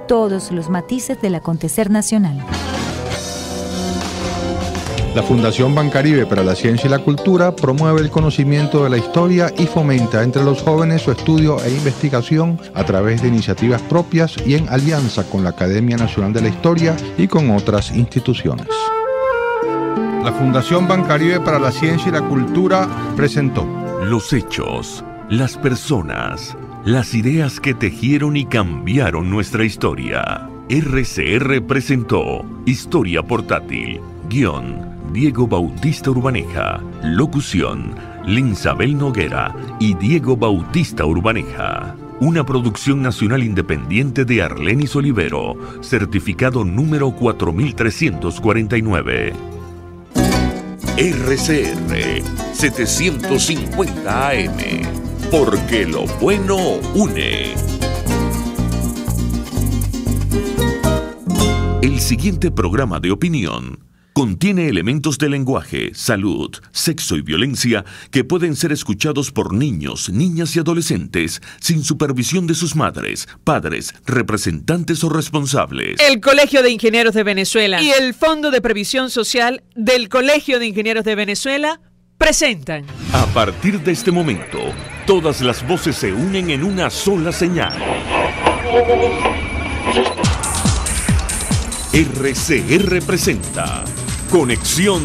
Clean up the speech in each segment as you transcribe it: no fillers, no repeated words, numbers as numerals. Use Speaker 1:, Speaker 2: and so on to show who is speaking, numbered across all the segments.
Speaker 1: todos los matices del acontecer nacional.
Speaker 2: La Fundación Bancaribe para la Ciencia y la Cultura promueve el conocimiento de la historia y fomenta entre los jóvenes su estudio e investigación a través de iniciativas propias y en alianza con la Academia Nacional de la Historia y con otras instituciones. La Fundación Bancaribe para la Ciencia y la Cultura presentó
Speaker 3: los hechos, las personas, las ideas que tejieron y cambiaron nuestra historia. RCR presentó Historia Portátil. Guión: Diego Bautista Urbaneja. Locución: Linsabel Noguera y Diego Bautista Urbaneja. Una producción nacional independiente de Arlenis Olivero, certificado número 4349. RCR 750 AM, porque lo bueno une. El siguiente programa de opinión contiene elementos de lenguaje, salud, sexo y violencia que pueden ser escuchados por niños, niñas y adolescentes sin supervisión de sus madres, padres, representantes o responsables.
Speaker 4: El Colegio de Ingenieros de Venezuela y el Fondo de Previsión Social del Colegio de Ingenieros de Venezuela presentan.
Speaker 3: A partir de este momento, todas las voces se unen en una sola señal. RCR presenta Conexión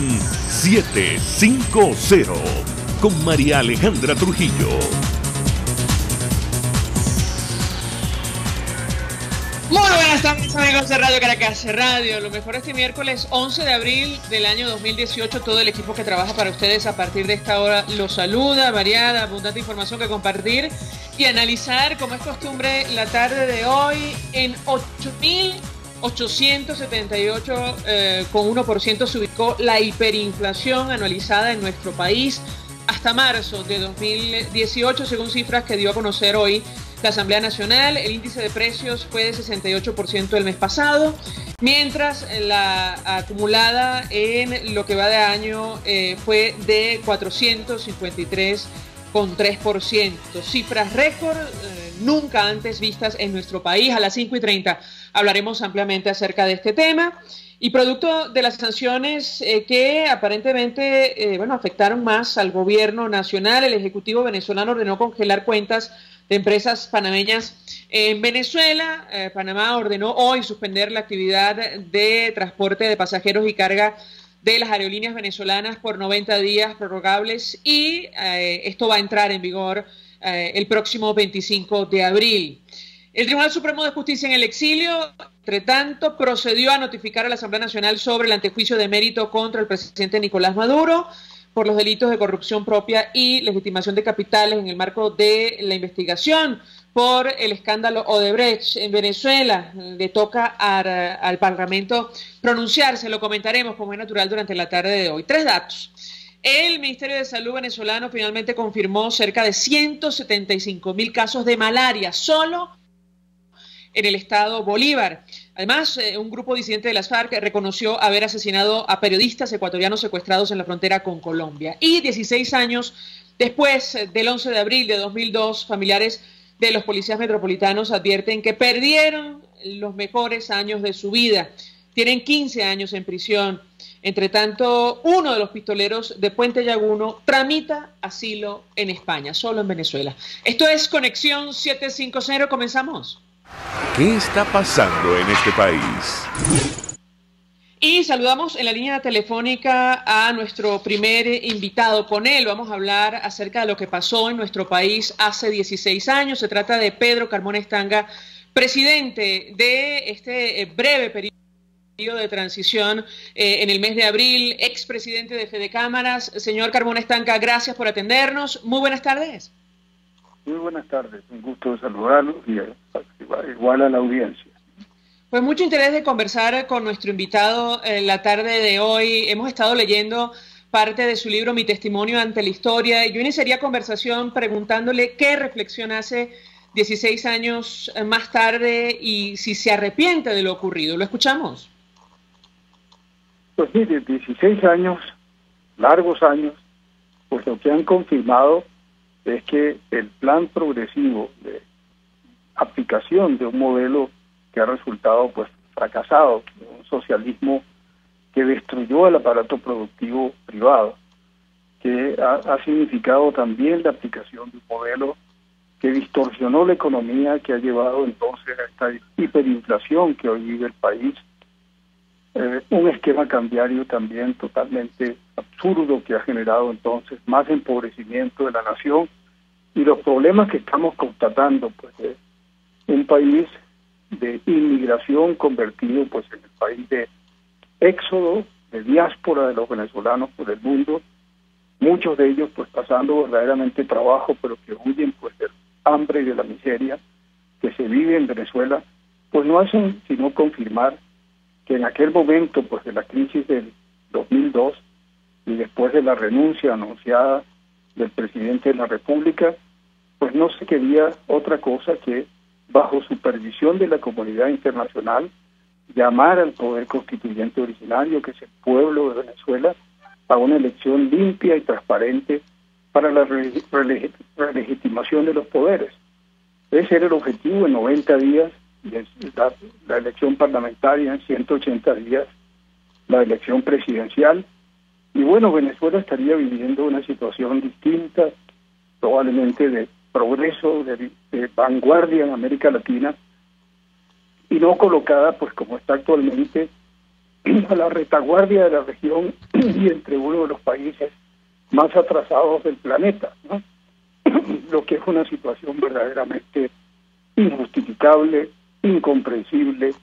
Speaker 3: 750 con María Alejandra Trujillo.
Speaker 4: Muy buenas tardes, amigos de Radio Caracas Radio. Lo mejor este miércoles 11 de abril del año 2018. Todo el equipo que trabaja para ustedes a partir de esta hora los saluda. Variada, abundante información que compartir y analizar, como es costumbre, la tarde de hoy en 8.878,1% se ubicó la hiperinflación anualizada en nuestro país hasta marzo de 2018, según cifras que dio a conocer hoy la Asamblea Nacional. El índice de precios fue de 68% el mes pasado, mientras la acumulada en lo que va de año fue de 453,3%. Cifras récord nunca antes vistas en nuestro país. A las 5:30 hablaremos ampliamente acerca de este tema. Y producto de las sanciones que aparentemente afectaron más al gobierno nacional, el Ejecutivo venezolano ordenó congelar cuentas de empresas panameñas en Venezuela. Panamá ordenó hoy suspender la actividad de transporte de pasajeros y carga de las aerolíneas venezolanas por 90 días prorrogables y esto va a entrar en vigor el próximo 25 de abril. El Tribunal Supremo de Justicia en el exilio, entre tanto, procedió a notificar a la Asamblea Nacional sobre el antejuicio de mérito contra el presidente Nicolás Maduro por los delitos de corrupción propia y legitimación de capitales en el marco de la investigación por el escándalo Odebrecht en Venezuela. Le toca al Parlamento pronunciarse, lo comentaremos como es natural durante la tarde de hoy. 3 datos. El Ministerio de Salud venezolano finalmente confirmó cerca de 175.000 casos de malaria solo en el estado Bolívar. Además, un grupo disidente de las FARC reconoció haber asesinado a periodistas ecuatorianos secuestrados en la frontera con Colombia. Y 16 años después del 11 de abril de 2002, familiares de los policías metropolitanos advierten que perdieron los mejores años de su vida. Tienen 15 años en prisión. Entre tanto, uno de los pistoleros de Puente Llaguno tramita asilo en España, solo en Venezuela. Esto es Conexión 750. Comenzamos.
Speaker 3: ¿Qué está pasando en este país?
Speaker 4: Y saludamos en la línea telefónica a nuestro primer invitado. Con él vamos a hablar acerca de lo que pasó en nuestro país hace 16 años. Se trata de Pedro Carmona Estanga, presidente de este breve periodo de transición en el mes de abril, expresidente de Fede Cámaras. Señor Carmona Estanga, gracias por atendernos. Muy buenas tardes.
Speaker 5: Muy buenas tardes, un gusto saludarlos y igual a la audiencia.
Speaker 4: Pues mucho interés de conversar con nuestro invitado la tarde de hoy. Hemos estado leyendo parte de su libro Mi Testimonio ante la Historia. Yo iniciaría conversación preguntándole qué reflexión hace 16 años más tarde y si se arrepiente de lo ocurrido. ¿Lo escuchamos?
Speaker 5: Pues mire, 16 años, largos años, pues lo que han confirmado es que el plan progresivo de aplicación de un modelo que ha resultado pues fracasado, un socialismo que destruyó el aparato productivo privado, que ha significado también la aplicación de un modelo que distorsionó la economía, que ha llevado entonces a esta hiperinflación que hoy vive el país, un esquema cambiario también totalmente absurdo que ha generado entonces más empobrecimiento de la nación y los problemas que estamos constatando, pues de un país de inmigración convertido pues en el país de éxodo, de diáspora de los venezolanos por el mundo, muchos de ellos pues pasando verdaderamente trabajo, pero que huyen pues del hambre y de la miseria que se vive en Venezuela, pues no hacen sino confirmar que en aquel momento pues de la crisis del 2002 y después de la renuncia anunciada del presidente de la República, pues no se quería otra cosa que bajo supervisión de la comunidad internacional llamar al poder constituyente originario, que es el pueblo de Venezuela, a una elección limpia y transparente para la relegitimación de los poderes. Ese era el objetivo en 90 días, la elección parlamentaria en 180 días, la elección presidencial. Y bueno, Venezuela estaría viviendo una situación distinta, probablemente de progreso, de vanguardia en América Latina, y no colocada, pues como está actualmente, a la retaguardia de la región y entre uno de los países más atrasados del planeta, ¿no? Lo que es una situación verdaderamente injustificable, incomprensible,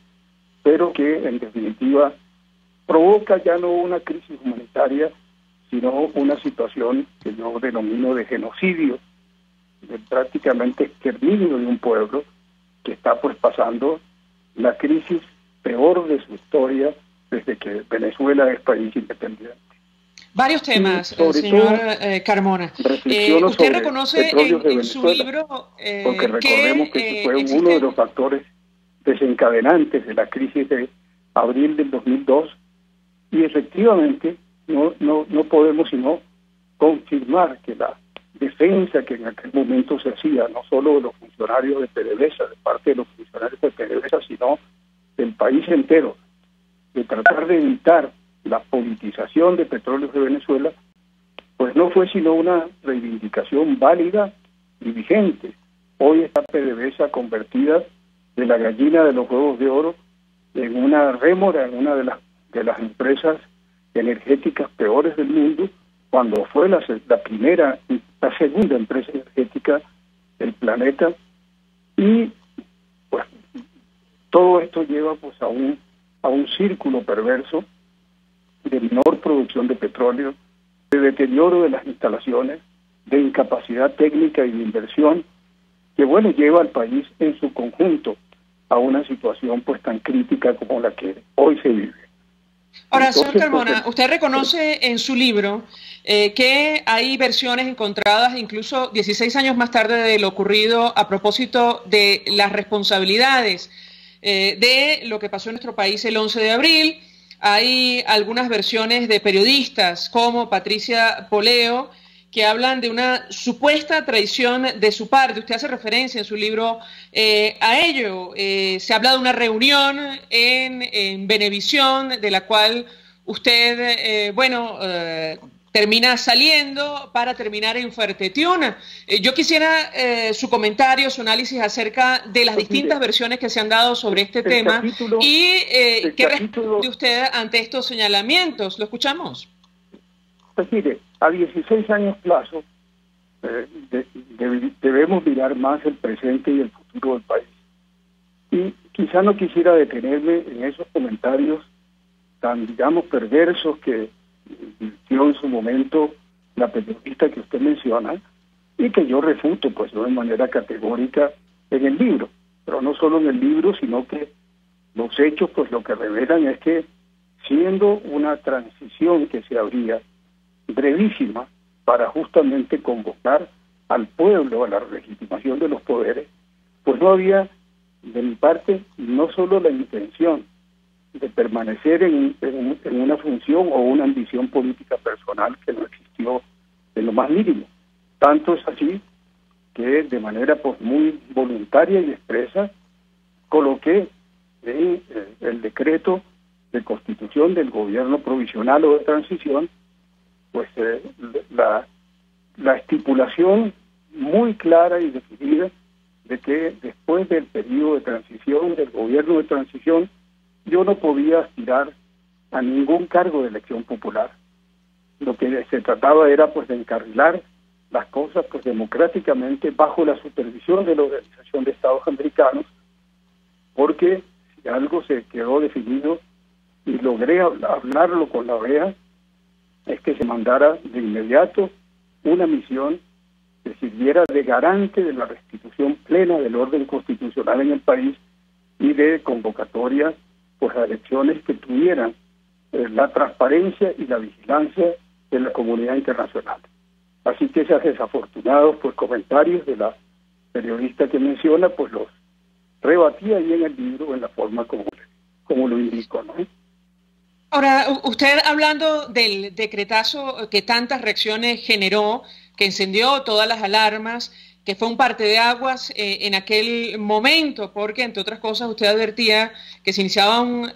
Speaker 5: pero que en definitiva provoca ya no una crisis humanitaria, sino una situación que yo denomino de genocidio, de prácticamente exterminio de un pueblo que está pues pasando la crisis peor de su historia desde que Venezuela es país independiente.
Speaker 4: Varios temas, señor Carmona. Usted reconoce en su libro
Speaker 5: porque recordemos que fue uno de los factores desencadenantes de la crisis de abril del 2002 y efectivamente no podemos sino confirmar que la defensa que en aquel momento se hacía, no solo de los funcionarios de PDVSA, de parte de los funcionarios de PDVSA, sino del país entero, de tratar de evitar la politización de Petróleos de Venezuela, pues no fue sino una reivindicación válida y vigente. Hoy está PDVSA convertida de la gallina de los huevos de oro en una rémora, en una de las empresas energéticas peores del mundo, cuando fue la segunda empresa energética del planeta, y pues todo esto lleva pues a un círculo perverso de menor producción de petróleo, de deterioro de las instalaciones, de incapacidad técnica y de inversión, que bueno, lleva al país en su conjunto a una situación pues tan crítica como la que hoy se vive.
Speaker 4: Ahora, entonces, señor Carmona, usted reconoce en su libro que hay versiones encontradas incluso 16 años más tarde de lo ocurrido a propósito de las responsabilidades de lo que pasó en nuestro país el 11 de abril. Hay algunas versiones de periodistas como Patricia Poleo que hablan de una supuesta traición de su parte. Usted hace referencia en su libro a ello. Se habla de una reunión en Venevisión, de la cual usted, termina saliendo para terminar en Fuerte-Tiuna. Yo quisiera su comentario, su análisis acerca de las distintas versiones que se han dado sobre este tema y qué responde usted ante estos señalamientos. ¿Lo escuchamos?
Speaker 5: Pues mire, a 16 años plazo debemos mirar más el presente y el futuro del país. Y quizá no quisiera detenerme en esos comentarios tan, digamos, perversos que dio en su momento la periodista que usted menciona y que yo refuto pues de manera categórica en el libro, pero no solo en el libro, sino que los hechos pues lo que revelan es que siendo una transición que se abría brevísima para justamente convocar al pueblo a la legitimación de los poderes, pues no había de mi parte no solo la intención de permanecer en una función o una ambición política personal que no existió en lo más mínimo. Tanto es así que de manera pues muy voluntaria y expresa coloqué en el decreto de constitución del gobierno provisional o de transición, pues la estipulación muy clara y definida de que después del periodo de transición, del gobierno de transición, yo no podía aspirar a ningún cargo de elección popular. Lo que se trataba era pues de encarrilar las cosas pues democráticamente bajo la supervisión de la Organización de Estados Americanos, porque si algo se quedó definido y logré hablarlo con la OEA, es que se mandara de inmediato una misión que sirviera de garante de la restitución plena del orden constitucional en el país y de convocatoria pues a elecciones que tuvieran la transparencia y la vigilancia de la comunidad internacional. Así que esos desafortunados pues comentarios de la periodista que menciona, pues los rebatí ahí en el libro en la forma como lo indico, ¿no?
Speaker 4: Ahora, usted hablando del decretazo que tantas reacciones generó, que encendió todas las alarmas, que fue un parteaguas en aquel momento, porque entre otras cosas usted advertía que se iniciaba un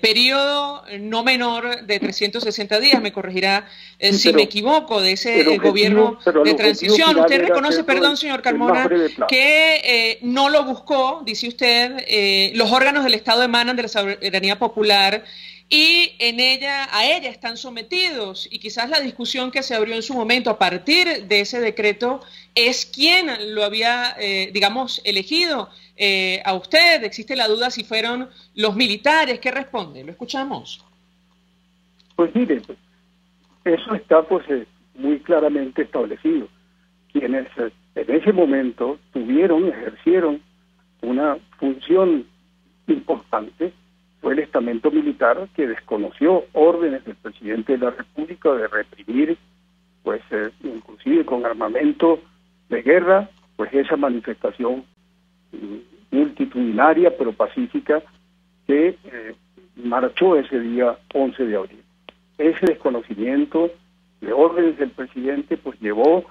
Speaker 4: periodo no menor de 360 días, me corregirá si me equivoco, de ese gobierno de transición. Usted reconoce, perdón, señor Carmona, que no lo buscó, dice usted, los órganos del Estado emanan de la soberanía popular, y a ella están sometidos, y quizás la discusión que se abrió en su momento a partir de ese decreto es quién lo había, elegido a usted. Existe la duda si fueron los militares. ¿Qué responde? ¿Lo escuchamos?
Speaker 5: Pues mire, eso está pues muy claramente establecido. Quienes en ese momento ejercieron una función importante fue el estamento militar, que desconoció órdenes del presidente de la República de reprimir, pues inclusive con armamento de guerra, pues esa manifestación multitudinaria pero pacífica que marchó ese día 11 de abril. Ese desconocimiento de órdenes del presidente pues llevó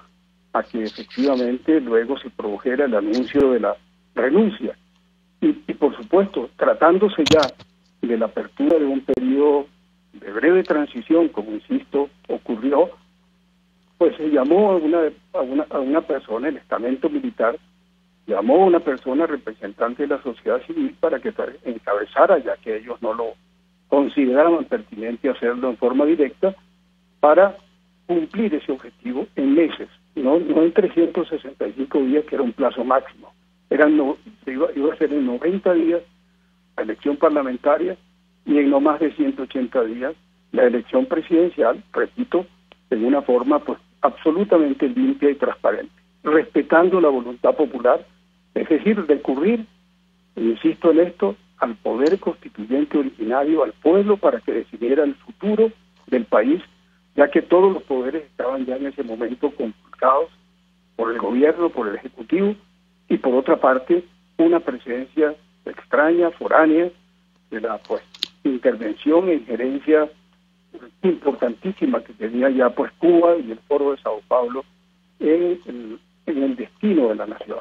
Speaker 5: a que efectivamente luego se produjera el anuncio de la renuncia. Y por supuesto, tratándose ya de la apertura de un periodo de breve transición, como insisto, ocurrió, pues se llamó a una persona, el estamento militar, llamó a una persona representante de la sociedad civil para que encabezara, ya que ellos no lo consideraban pertinente hacerlo en forma directa, para cumplir ese objetivo en meses, no en 365 días, que era un plazo máximo. Iba a ser en 90 días la elección parlamentaria y en no más de 180 días la elección presidencial, repito, en una forma pues absolutamente limpia y transparente, respetando la voluntad popular, es decir, recurrir, insisto en esto, al poder constituyente originario, al pueblo, para que decidiera el futuro del país, ya que todos los poderes estaban ya en ese momento conculcados por el gobierno, por el ejecutivo, y por otra parte una presencia extraña, foránea, de la pues intervención e injerencia importantísima que tenía ya pues Cuba y el Foro de Sao Paulo en el destino de la nación.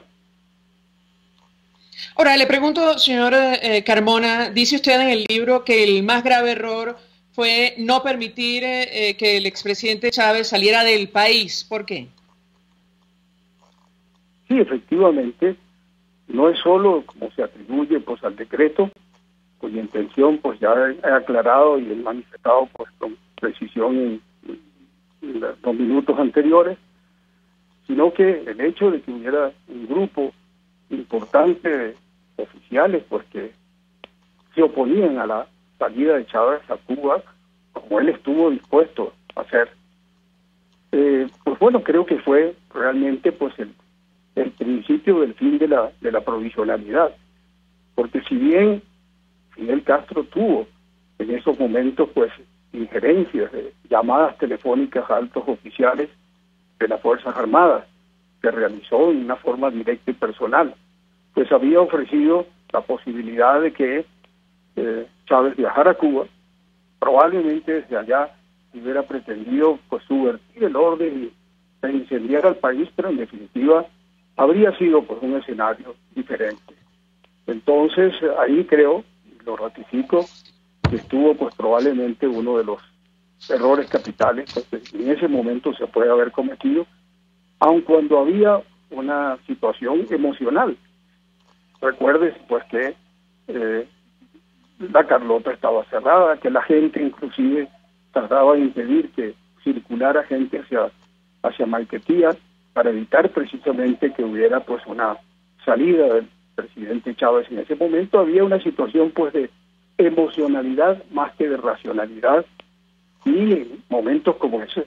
Speaker 4: Ahora, le pregunto, señor Carmona, dice usted en el libro que el más grave error fue no permitir que el expresidente Chávez saliera del país. ¿Por qué?
Speaker 5: Sí, efectivamente, no es solo como se atribuye pues al decreto, cuya intención pues ya he aclarado y he manifestado pues con precisión en los minutos anteriores, sino que el hecho de que hubiera un grupo importante de oficiales pues que se oponían a la salida de Chávez a Cuba, como él estuvo dispuesto a hacer, pues bueno, creo que fue realmente pues el principio del fin de la provisionalidad, porque si bien Fidel Castro tuvo en esos momentos pues injerencias de llamadas telefónicas a altos oficiales de las Fuerzas Armadas, que realizó en una forma directa y personal, pues había ofrecido la posibilidad de que Chávez viajara a Cuba, probablemente desde allá hubiera pretendido pues subvertir el orden e incendiar al país, pero en definitiva habría sido pues un escenario diferente. Entonces ahí creo, lo ratifico, que estuvo pues probablemente uno de los errores capitales que en ese momento se puede haber cometido, aun cuando había una situación emocional. Recuerdes pues que la Carlota estaba cerrada, que la gente inclusive trataba de impedir que circulara gente hacia Maiquetía para evitar precisamente que hubiera pues una salida del presidente Chávez. En ese momento había una situación pues de emocionalidad más que de racionalidad, y en momentos como ese,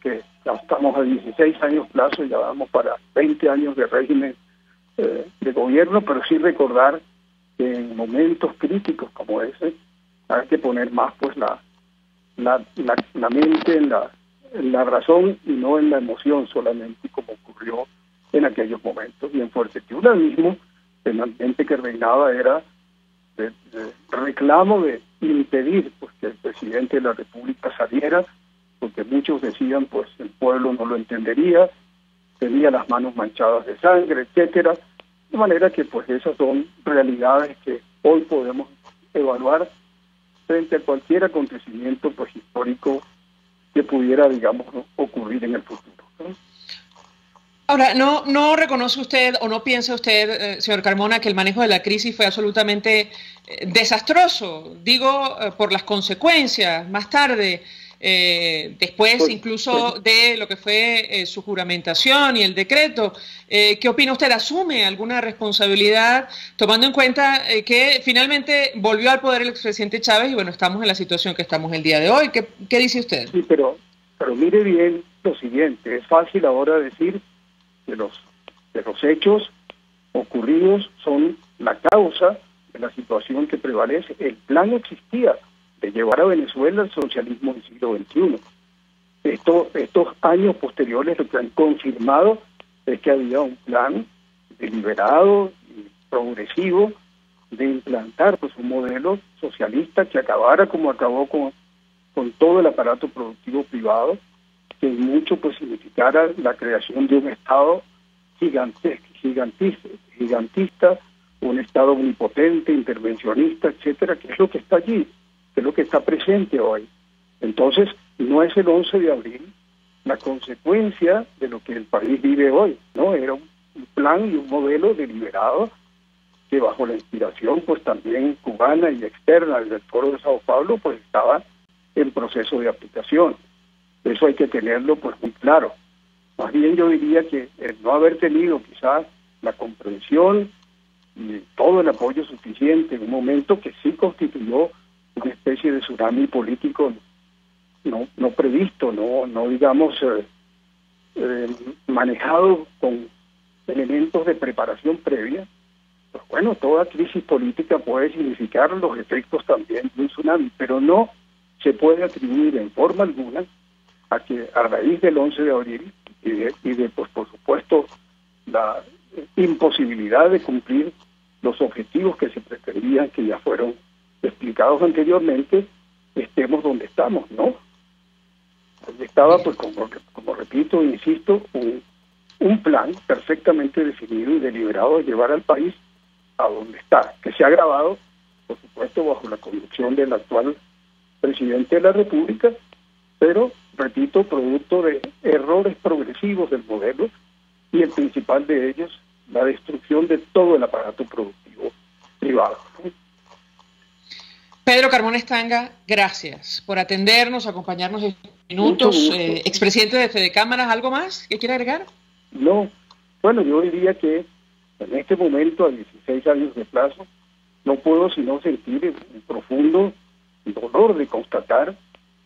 Speaker 5: que ya estamos a 16 años plazo, ya vamos para 20 años de régimen de gobierno, pero sí recordar que en momentos críticos como ese hay que poner más pues la mente en la razón y no en la emoción solamente, como ocurrió en aquellos momentos. Y en Fuerteventura mismo el ambiente que reinaba era de reclamo de impedir pues que el presidente de la República saliera, porque muchos decían pues el pueblo no lo entendería, tenía las manos manchadas de sangre, etcétera. De manera que pues esas son realidades que hoy podemos evaluar frente a cualquier acontecimiento pues histórico que pudiera, digamos, ocurrir en el futuro, ¿no?
Speaker 4: Ahora, ¿no reconoce usted o no piensa usted, señor Carmona, que el manejo de la crisis fue absolutamente desastroso? Digo, por las consecuencias, más tarde, después incluso de lo que fue su juramentación y el decreto. ¿Qué opina usted? ¿Asume alguna responsabilidad, tomando en cuenta que finalmente volvió al poder el expresidente Chávez y bueno, estamos en la situación que estamos el día de hoy? ¿Qué dice usted?
Speaker 5: Sí, pero mire bien lo siguiente, es fácil ahora decir que los hechos ocurridos son la causa de la situación que prevalece. El plan existía de llevar a Venezuela al socialismo del siglo XXI. Estos años posteriores lo que han confirmado es que había un plan deliberado y progresivo de implantar pues un modelo socialista que acabara como acabó con todo el aparato productivo privado, que mucho pues significara la creación de un Estado gigantista, un Estado omnipotente, intervencionista, etcétera, que es lo que está allí, que es lo que está presente hoy. Entonces, no es el 11 de abril la consecuencia de lo que el país vive hoy, ¿no? Era un plan y un modelo deliberado que bajo la inspiración pues también cubana y externa del Foro de Sao Paulo pues estaba en proceso de aplicación. Eso hay que tenerlo pues muy claro. Más bien yo diría que el no haber tenido quizás la comprensión y todo el apoyo suficiente en un momento que sí constituyó una especie de tsunami político no previsto, no digamos manejado con elementos de preparación previa, pues bueno, toda crisis política puede significar los efectos también de un tsunami, pero no se puede atribuir en forma alguna a que a raíz del 11 de abril y de pues por supuesto la imposibilidad de cumplir los objetivos que se pretendían, que ya fueron explicados anteriormente, estemos donde estamos, ¿no? Estaba pues como repito e insisto, un plan perfectamente definido y deliberado de llevar al país a donde está, que se ha agravado por supuesto bajo la conducción del actual presidente de la República, pero repito, producto de errores progresivos del modelo, y el principal de ellos, la destrucción de todo el aparato productivo privado.
Speaker 4: Pedro Carmona Estanga, gracias por atendernos, acompañarnos en minutos. Expresidente de Fedecámaras, ¿algo más que quiera agregar?
Speaker 5: No, bueno, yo diría que en este momento, a 16 años de plazo, no puedo sino sentir un profundo dolor de constatar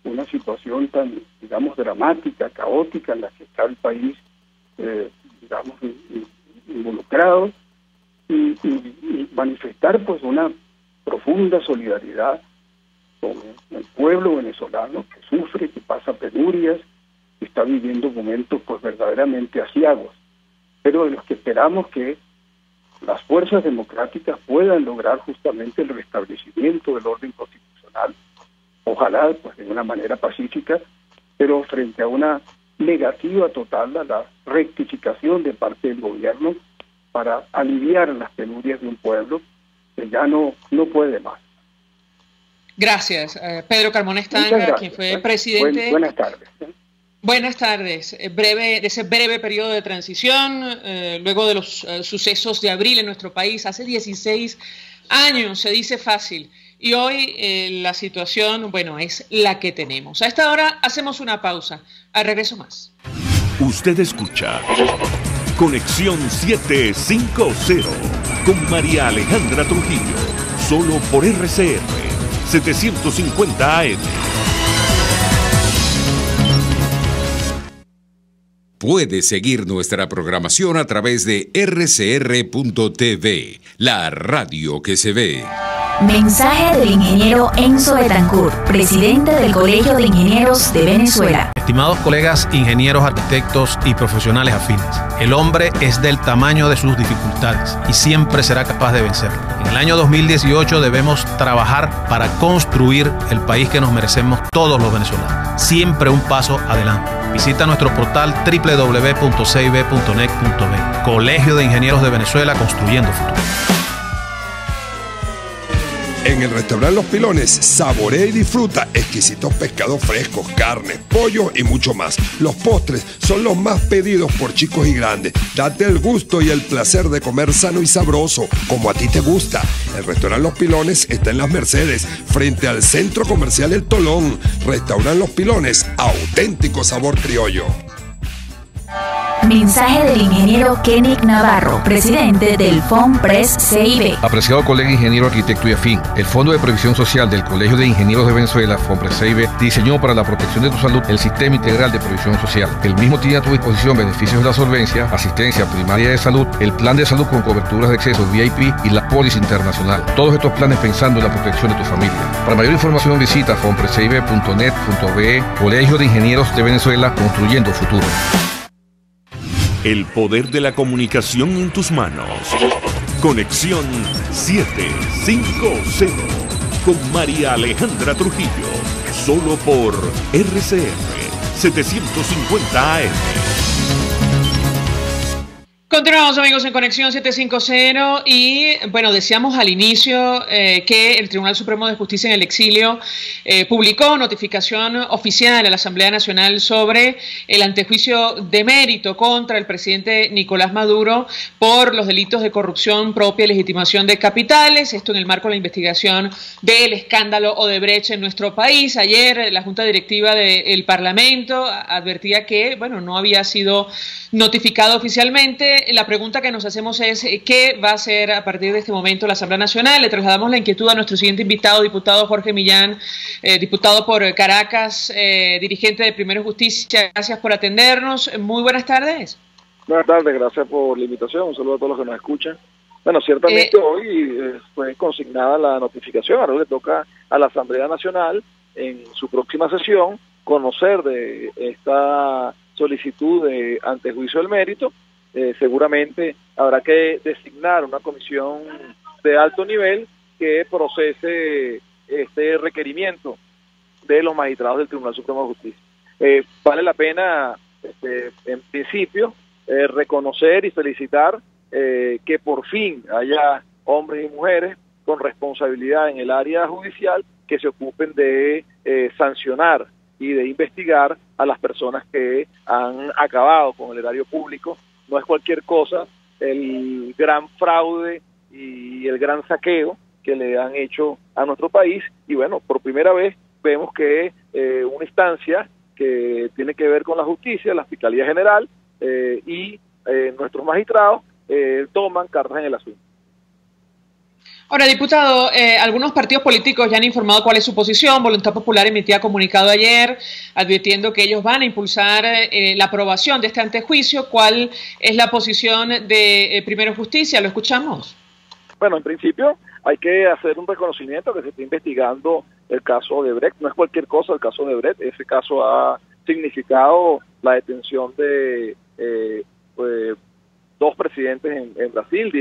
Speaker 5: una situación tan, digamos, dramática, caótica en la que está el país, digamos, involucrado, y manifestar pues una profunda solidaridad con el pueblo venezolano que sufre, que pasa penurias, que está viviendo momentos pues verdaderamente aciagos, pero de los que esperamos que las fuerzas democráticas puedan lograr justamente el restablecimiento del orden constitucional, ojalá pues de una manera pacífica, pero frente a una negativa total a la rectificación de parte del gobierno para aliviar las penurias de un pueblo que ya no puede más.
Speaker 4: Gracias. Pedro Carmona Estanga, quien fue presidente...
Speaker 5: Buenas tardes.
Speaker 4: Buenas tardes. De ese breve periodo de transición, luego de los sucesos de abril en nuestro país, hace 16 años, se dice fácil, y hoy la situación, bueno, es la que tenemos. A esta hora hacemos una pausa. Al regreso más.
Speaker 3: Usted escucha Conexión 750 con María Alejandra Trujillo, solo por RCR 750 AM.
Speaker 6: Puede seguir nuestra programación a través de rcr.tv, la radio que se ve.
Speaker 1: Mensaje del ingeniero Enzo Betancourt, presidente del Colegio de Ingenieros de Venezuela.
Speaker 7: Estimados colegas ingenieros, arquitectos y profesionales afines, el hombre es del tamaño de sus dificultades y siempre será capaz de vencerlo. En el año 2018 debemos trabajar para construir el país que nos merecemos todos los venezolanos. Siempre un paso adelante. Visita nuestro portal www.cib.net.be. Colegio de Ingenieros de Venezuela, construyendo futuro.
Speaker 8: En el restaurante Los Pilones, saborea y disfruta exquisitos pescados frescos, carne, pollo y mucho más. Los postres son los más pedidos por chicos y grandes. Date el gusto y el placer de comer sano y sabroso, como a ti te gusta. El restaurante Los Pilones está en Las Mercedes, frente al Centro Comercial El Tolón. Restaurante Los Pilones, auténtico sabor criollo.
Speaker 1: Mensaje del ingeniero Kenick Navarro, presidente del FONPRES CIB.
Speaker 9: Apreciado colega ingeniero, arquitecto y afín, el Fondo de Previsión Social del Colegio de Ingenieros de Venezuela, FONPRES CIB, diseñó para la protección de tu salud el Sistema Integral de Previsión Social. El mismo tiene a tu disposición beneficios de la solvencia, asistencia primaria de salud, el plan de salud con coberturas de acceso VIP y la póliza internacional. Todos estos planes pensando en la protección de tu familia. Para mayor información visita fonprescibe.net.be. Colegio de Ingenieros de Venezuela, construyendo futuro.
Speaker 3: El poder de la comunicación en tus manos. Conexión 750 con María Alejandra Trujillo, solo por RCR 750 AM.
Speaker 4: Continuamos, amigos, en Conexión 750 y, bueno, decíamos al inicio que el Tribunal Supremo de Justicia en el exilio publicó notificación oficial a la Asamblea Nacional sobre el antejuicio de mérito contra el presidente Nicolás Maduro por los delitos de corrupción propia y legitimación de capitales, esto en el marco de la investigación del escándalo Odebrecht en nuestro país. Ayer la Junta Directiva del Parlamento advertía que, bueno, no había sido notificado oficialmente. La pregunta que nos hacemos es ¿qué va a hacer a partir de este momento la Asamblea Nacional? Le trasladamos la inquietud a nuestro siguiente invitado, diputado Jorge Millán, diputado por Caracas, dirigente de Primero Justicia. Gracias por atendernos. Muy buenas tardes.
Speaker 5: Buenas tardes, gracias por la invitación. Un saludo a todos los que nos escuchan. Bueno, ciertamente hoy fue consignada la notificación. Ahora le toca a la Asamblea Nacional en su próxima sesión conocer de esta solicitud de antejuicio del mérito. Seguramente habrá que designar una comisión de alto nivel que procese este requerimiento de los magistrados del Tribunal Supremo de Justicia. Vale la pena, en principio, reconocer y felicitar que por fin haya hombres y mujeres con responsabilidad en el área judicial que se ocupen de sancionar y de investigar a las personas que han acabado con el erario público. No es cualquier cosa el gran fraude y el gran saqueo que le han hecho a nuestro país. Y bueno, por primera vez vemos que una instancia que tiene que ver con la justicia, la Fiscalía General y nuestros magistrados toman cartas en el asunto.
Speaker 4: Ahora, diputado, algunos partidos políticos ya han informado cuál es su posición. Voluntad Popular emitía comunicado ayer advirtiendo que ellos van a impulsar la aprobación de este antejuicio. ¿Cuál es la posición de Primero Justicia? ¿Lo escuchamos?
Speaker 5: Bueno, en principio hay que hacer un reconocimiento que se está investigando el caso Odebrecht. No es cualquier cosa el caso Odebrecht. Ese caso ha significado la detención de dos presidentes en Brasil,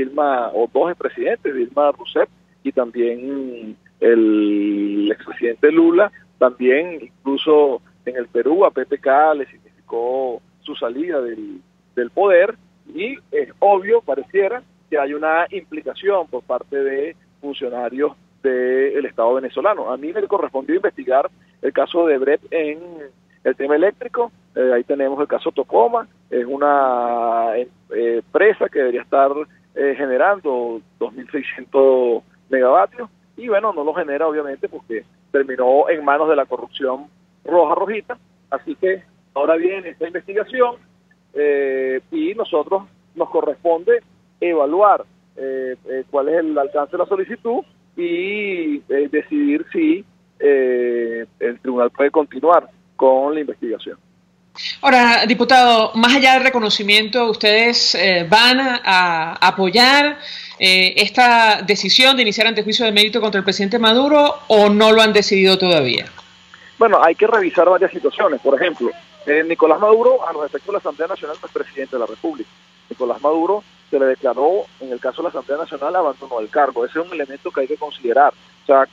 Speaker 5: dos expresidentes, Dilma Rousseff y también el expresidente Lula. También incluso en el Perú a PPK le significó su salida del poder, y es obvio, pareciera, que hay una implicación por parte de funcionarios
Speaker 10: del Estado venezolano. A mí me correspondió investigar el caso de Odebrecht en el tema eléctrico. Ahí tenemos el caso Tocoma, es una empresa que debería estar generando 2.600 megavatios, y bueno, no lo genera obviamente porque terminó en manos de la corrupción rojita, así que ahora viene esta investigación y nosotros nos corresponde evaluar cuál es el alcance de la solicitud y decidir si el tribunal puede continuar con la investigación.
Speaker 4: Ahora, diputado, más allá del reconocimiento, ¿ustedes van a apoyar esta decisión de iniciar antejuicio de mérito contra el presidente Maduro o no lo han decidido todavía?
Speaker 10: Bueno, hay que revisar varias situaciones. Por ejemplo, Nicolás Maduro, a los efectos de la Asamblea Nacional, no es presidente de la República. Nicolás Maduro se le declaró, en el caso de la Asamblea Nacional, abandono del cargo. Ese es un elemento que hay que considerar. O sea,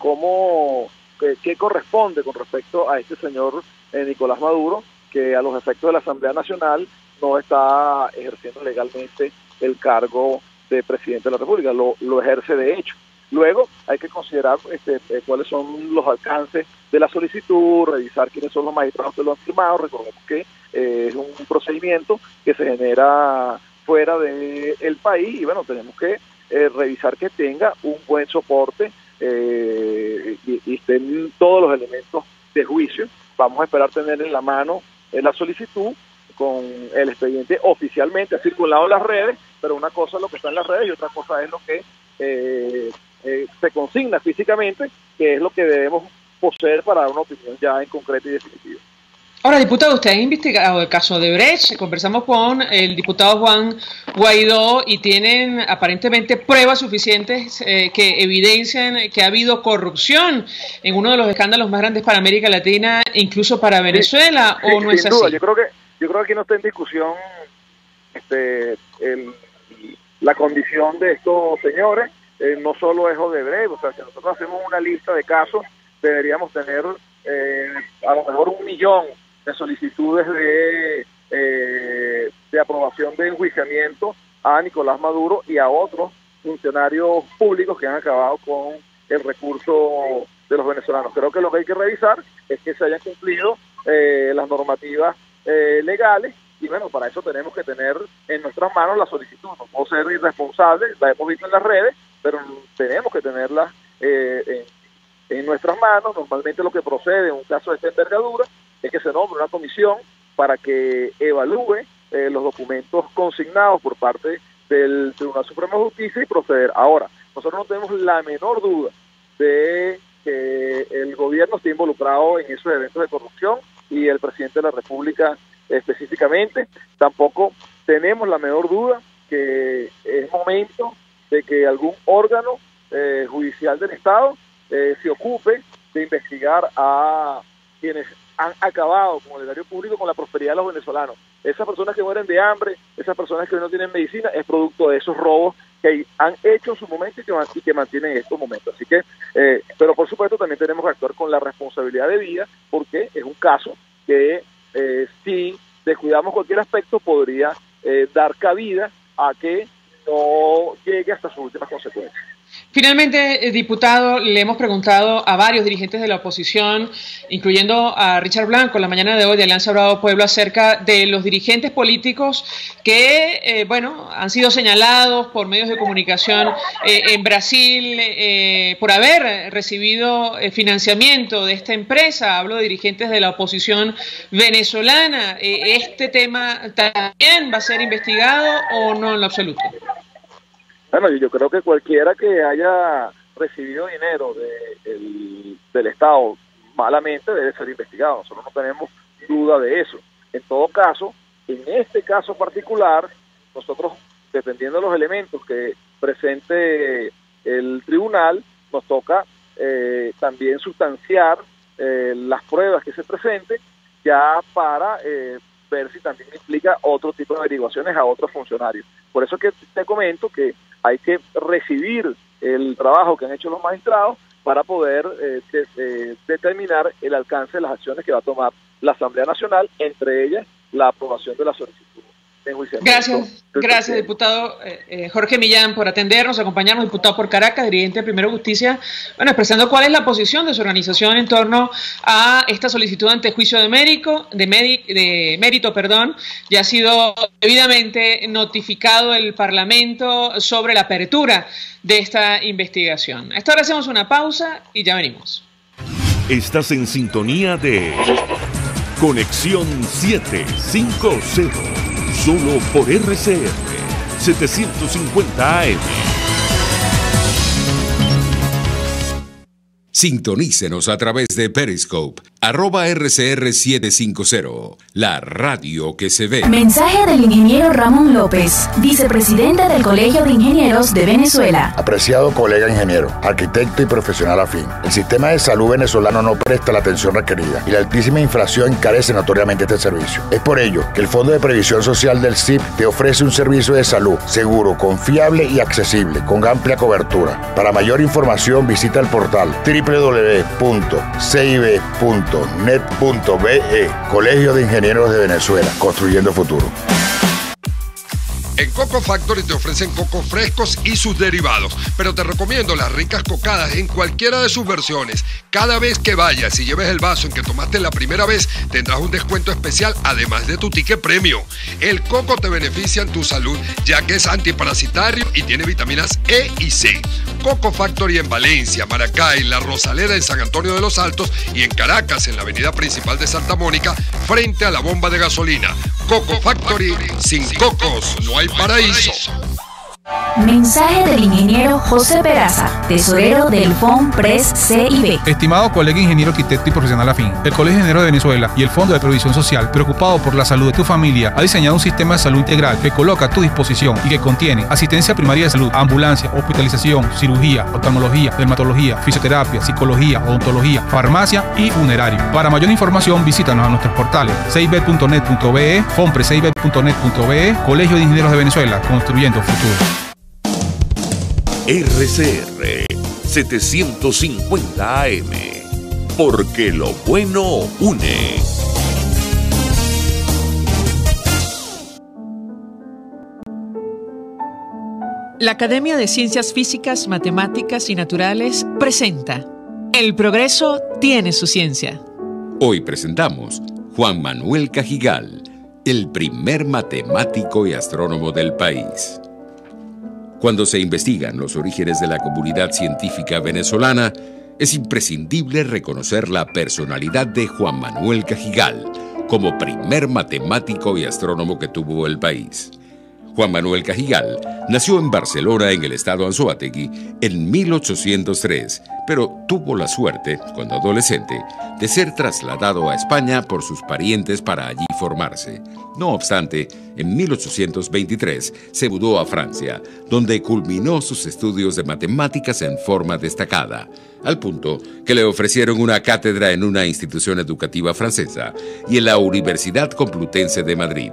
Speaker 10: ¿qué corresponde con respecto a este señor Nicolás Maduro, que a los efectos de la Asamblea Nacional no está ejerciendo legalmente el cargo de presidente de la República, lo ejerce de hecho? Luego hay que considerar cuáles son los alcances de la solicitud, revisar quiénes son los magistrados que lo han firmado. Recordemos que es un procedimiento que se genera fuera del país y bueno, tenemos que revisar que tenga un buen soporte y estén todos los elementos de juicio. Vamos a esperar tener en la mano la solicitud con el expediente oficialmente, ha circulado en las redes, pero una cosa es lo que está en las redes y otra cosa es lo que se consigna físicamente, que es lo que debemos poseer para dar una opinión ya en concreto y definitiva.
Speaker 4: Ahora, diputado, usted ha investigado el caso de Odebrecht. Conversamos con el diputado Juan Guaidó y tienen aparentemente pruebas suficientes que evidencian que ha habido corrupción en uno de los escándalos más grandes para América Latina, incluso para Venezuela, ¿o no es así? Sin duda,
Speaker 10: yo creo que aquí no está en discusión la condición de estos señores. No solo es Odebrecht, o sea, si nosotros hacemos una lista de casos, deberíamos tener a lo mejor 1 millón de solicitudes de aprobación de enjuiciamiento a Nicolás Maduro y a otros funcionarios públicos que han acabado con el recurso de los venezolanos. Creo que lo que hay que revisar es que se hayan cumplido las normativas legales y bueno, para eso tenemos que tener en nuestras manos la solicitud. No puedo ser irresponsable, la hemos visto en las redes, pero tenemos que tenerla en nuestras manos. Normalmente lo que procede en un caso de esta envergadura es que se nombre una comisión para que evalúe los documentos consignados por parte del Tribunal Supremo de Justicia y proceder. Ahora, nosotros no tenemos la menor duda de que el gobierno esté involucrado en esos eventos de corrupción y el presidente de la República específicamente. Tampoco tenemos la menor duda que es momento de que algún órgano judicial del Estado se ocupe de investigar a quienes han acabado con el erario público, con la prosperidad de los venezolanos. Esas personas que mueren de hambre, esas personas que hoy no tienen medicina, es producto de esos robos que han hecho en su momento y que mantienen en estos momentos. Así que, pero por supuesto también tenemos que actuar con la responsabilidad debida, porque es un caso que si descuidamos cualquier aspecto podría dar cabida a que no llegue hasta sus últimas consecuencias.
Speaker 4: Finalmente, diputado, le hemos preguntado a varios dirigentes de la oposición, incluyendo a Richard Blanco, la mañana de hoy de Alianza Bravo Pueblo, acerca de los dirigentes políticos que, bueno, han sido señalados por medios de comunicación en Brasil por haber recibido financiamiento de esta empresa. Hablo de dirigentes de la oposición venezolana. ¿Este tema también va a ser investigado o no en lo absoluto?
Speaker 10: Bueno, yo creo que cualquiera que haya recibido dinero del Estado malamente debe ser investigado. Nosotros no tenemos duda de eso. En todo caso, en este caso particular, nosotros, dependiendo de los elementos que presente el tribunal, nos toca también sustanciar las pruebas que se presenten ya para ver si también implica otro tipo de averiguaciones a otros funcionarios. Por eso es que te comento que hay que recibir el trabajo que han hecho los magistrados para poder determinar el alcance de las acciones que va a tomar la Asamblea Nacional, entre ellas la aprobación de la solicitud
Speaker 4: Gracias, diputado Jorge Millán, por atendernos, acompañarnos, diputado por Caracas, dirigente de Primero Justicia, bueno, expresando cuál es la posición de su organización en torno a esta solicitud ante juicio de mérito. Ya ha sido debidamente notificado el Parlamento sobre la apertura de esta investigación. A esta hora hacemos una pausa y ya venimos.
Speaker 3: Estás en sintonía de Conexión 750. Solo por RCR 750 AM.
Speaker 6: Sintonícenos a través de Periscope, @RCR750, la radio que se ve.
Speaker 1: Mensaje del ingeniero Ramón López, vicepresidente del Colegio de Ingenieros de Venezuela.
Speaker 11: Apreciado colega ingeniero, arquitecto y profesional afín, el sistema de salud venezolano no presta la atención requerida y la altísima inflación encarece notoriamente este servicio. Es por ello que el Fondo de Previsión Social del CIP te ofrece un servicio de salud seguro, confiable y accesible, con amplia cobertura. Para mayor información visita el portal www.cib.net.be. Colegio de Ingenieros de Venezuela, construyendo futuro.
Speaker 8: En Coco Factory te ofrecen cocos frescos y sus derivados, pero te recomiendo las ricas cocadas en cualquiera de sus versiones. Cada vez que vayas y lleves el vaso en que tomaste la primera vez, tendrás un descuento especial además de tu ticket premio. El coco te beneficia en tu salud, ya que es antiparasitario y tiene vitaminas E y C. Coco Factory en Valencia, Maracay, La Rosaleda en San Antonio de los Altos y en Caracas, en la avenida principal de Santa Mónica, frente a la bomba de gasolina. Coco Factory, sin cocos no hay paraíso.
Speaker 1: Mensaje del ingeniero José Peraza, tesorero del FONPRES CIB.
Speaker 7: Estimado colega ingeniero, arquitecto y profesional afín, el Colegio de Ingenieros de Venezuela y el Fondo de Previsión Social, preocupado por la salud de tu familia, ha diseñado un sistema de salud integral que coloca a tu disposición y que contiene asistencia primaria de salud, ambulancia, hospitalización, cirugía, oftalmología, dermatología, fisioterapia, psicología, odontología, farmacia y funerario. Para mayor información, visítanos a nuestros portales cib.net.be, fonprescib.net.be, Colegio de Ingenieros de Venezuela, construyendo futuro.
Speaker 3: RCR 750 AM, porque lo bueno une.
Speaker 4: La Academia de Ciencias Físicas, Matemáticas y Naturales presenta El progreso tiene su ciencia.
Speaker 6: Hoy presentamos Juan Manuel Cajigal, el primer matemático y astrónomo del país. Cuando se investigan los orígenes de la comunidad científica venezolana, es imprescindible reconocer la personalidad de Juan Manuel Cajigal como primer matemático y astrónomo que tuvo el país. Juan Manuel Cajigal nació en Barcelona, en el estado Anzoátegui, en 1803, pero tuvo la suerte, cuando adolescente, de ser trasladado a España por sus parientes para allí formarse. No obstante, en 1823 se mudó a Francia, donde culminó sus estudios de matemáticas en forma destacada, al punto que le ofrecieron una cátedra en una institución educativa francesa y en la Universidad Complutense de Madrid.